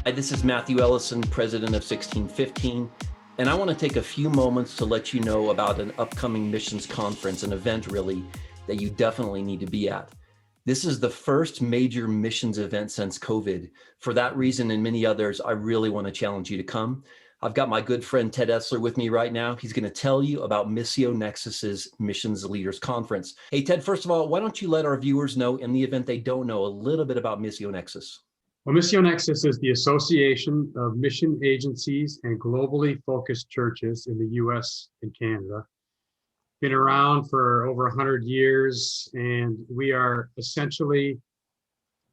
Hi, this is Matthew Ellison, president of 1615, and I want to take a few moments to let you know about an upcoming missions conference, an event really that you definitely need to be at. This is the first major missions event since COVID. For that reason and many others, I really want to challenge you to come. I've got my good friend Ted Esler with me right now. He's going to tell you about Missio Nexus's Missions Leaders Conference. Hey, Ted, first of all, why don't you let our viewers know, in the event they don't know, a little bit about Missio Nexus? Well, Missio Nexus is the Association of Mission Agencies and Globally Focused Churches in the U.S. and Canada. Been around for over 100 years, and we are essentially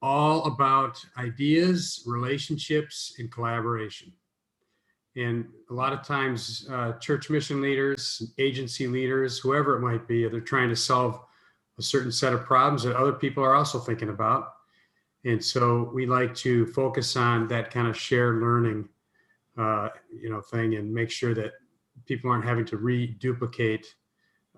all about ideas, relationships, and collaboration. And a lot of times, church mission leaders, agency leaders, whoever it might be, they're trying to solve a certain set of problems that other people are also thinking about. And so we like to focus on that kind of shared learning, thing, and make sure that people aren't having to reduplicate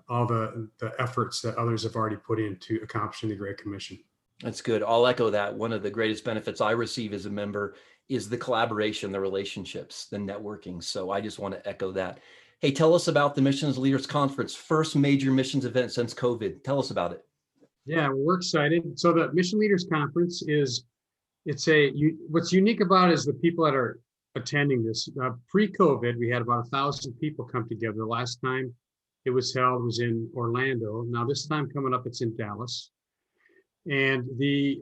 all the efforts that others have already put into accomplishing the Great Commission. That's good. I'll echo that. One of the greatest benefits I receive as a member is the collaboration, the relationships, the networking. So I just want to echo that. Hey, tell us about the Missions Leaders Conference, first major missions event since COVID. Tell us about it. Yeah, well, we're excited. So the Mission Leaders Conference what's unique about it is the people that are attending this. Pre-COVID, we had about 1,000 people come together. The last time it was held was in Orlando. Now this time coming up, it's in Dallas. And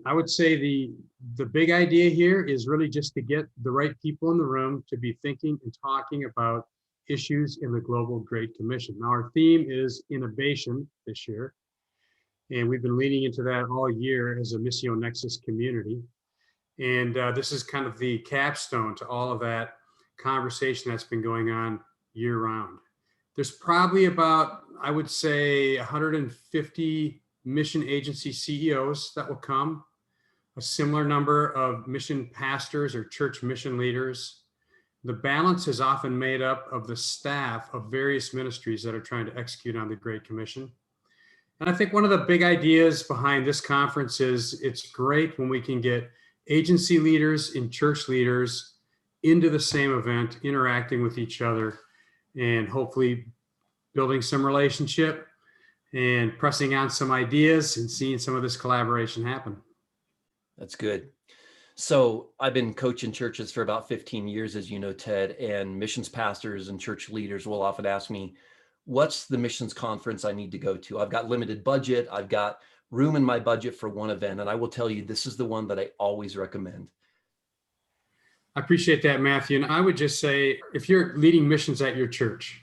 I would say the big idea here is really just to get the right people in the room to be thinking and talking about issues in the Global Great Commission. Now our theme is innovation this year. And we've been leaning into that all year as a Missio Nexus community. And this is kind of the capstone to all of that conversation that's been going on year round. There's probably about, I would say, 150 mission agency CEOs that will come, a similar number of mission pastors or church mission leaders. The balance is often made up of the staff of various ministries that are trying to execute on the Great Commission. And I think one of the big ideas behind this conference is it's great when we can get agency leaders and church leaders into the same event, interacting with each other, and hopefully building some relationship and pressing on some ideas and seeing some of this collaboration happen. That's good. So I've been coaching churches for about 15 years, as you know, Ted, and missions pastors and church leaders will often ask me, what's the missions conference I need to go to? I've got limited budget. I've got room in my budget for one event. And I will tell you, this is the one that I always recommend. I appreciate that, Matthew. And I would just say, if you're leading missions at your church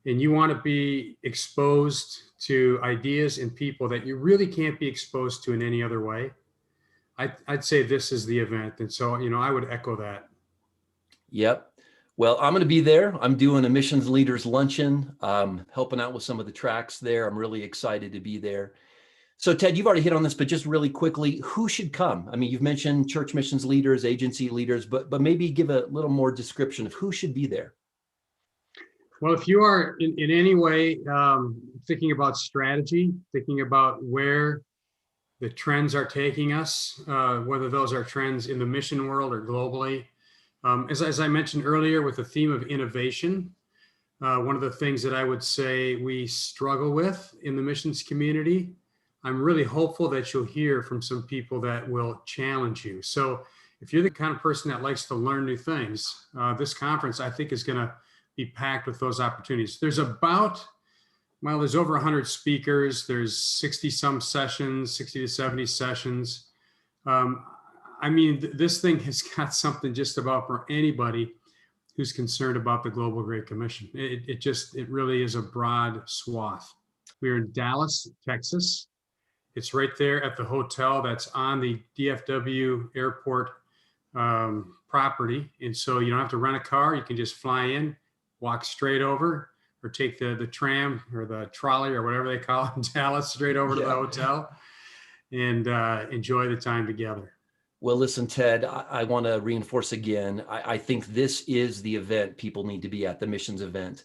and you want to be exposed to ideas and people that you really can't be exposed to in any other way, I'd say this is the event. And so, I would echo that. Yep. Well, I'm going to be there. I'm doing a missions leaders luncheon, helping out with some of the tracks there. I'm really excited to be there. So Ted, you've already hit on this, but just really quickly, who should come? I mean, you've mentioned church missions leaders, agency leaders, but maybe give a little more description of who should be there. Well, if you are in any way thinking about strategy, thinking about where the trends are taking us, whether those are trends in the mission world or globally, as I mentioned earlier, with the theme of innovation, one of the things that I would say we struggle with in the missions community, I'm really hopeful that you'll hear from some people that will challenge you. So if you're the kind of person that likes to learn new things, this conference, I think, is going to be packed with those opportunities. There's over 100 speakers. There's 60 some sessions, 60 to 70 sessions. This thing has got something just about for anybody who's concerned about the Global Great Commission. It really is a broad swath. We're in Dallas, Texas. It's right there at the hotel that's on the DFW airport property. And so you don't have to rent a car. You can just fly in, walk straight over, or take the tram or the trolley or whatever they call it in Dallas, straight over to the hotel, and enjoy the time together. Well, listen, Ted, I want to reinforce again, I think this is the event people need to be at, the missions event.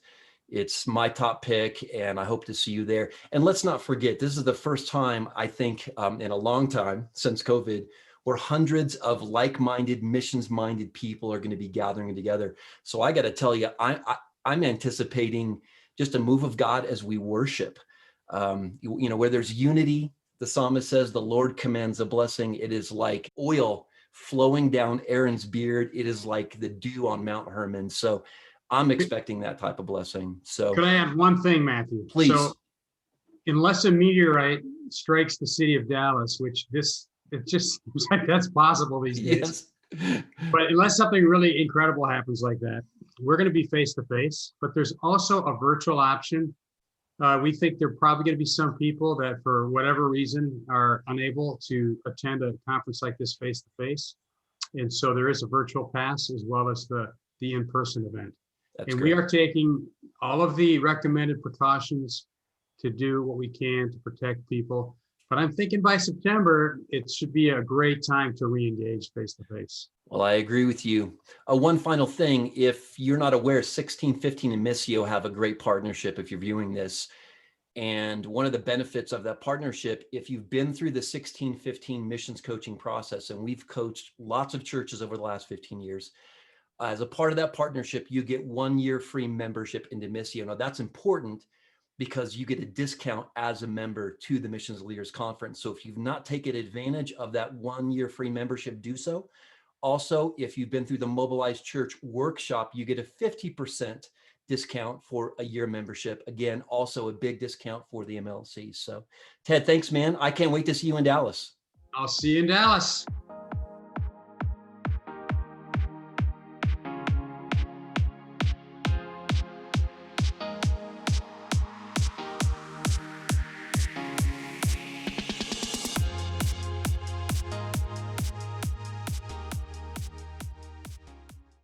It's my top pick, and I hope to see you there. And let's not forget, this is the first time, I think, in a long time since COVID, where hundreds of like-minded, missions-minded people are going to be gathering together. So I got to tell you, I'm anticipating just a move of God as we worship. Where there's unity, the psalmist says, the Lord commands a blessing. It is like oil flowing down Aaron's beard. It is like the dew on Mount Hermon. So I'm expecting that type of blessing. So could I add one thing, Matthew? please. So unless a meteorite strikes the city of Dallas, which it just seems like that's possible these days. Yes. But unless something really incredible happens like that, we're going to be face to face. But there's also a virtual option. We think there are probably going to be some people that, for whatever reason, are unable to attend a conference like this face to face, and so there is a virtual pass as well as the in-person event. That's and great. we are taking all of the recommended precautions to do what we can to protect people. But I'm thinking by September, it should be a great time to re-engage face-to-face. Well, I agree with you. One final thing, if you're not aware, 1615 and Missio have a great partnership if you're viewing this. And one of the benefits of that partnership, if you've been through the 1615 missions coaching process, and we've coached lots of churches over the last 15 years, as a part of that partnership, you get 1 year free membership into Missio. Now that's important because you get a discount as a member to the Missions Leaders Conference. So if you've not taken advantage of that 1 year free membership, do so. Also, if you've been through the Mobilized Church workshop, you get a 50% discount for a year membership. Again, also a big discount for the MLC. So Ted, thanks, man. I can't wait to see you in Dallas. I'll see you in Dallas.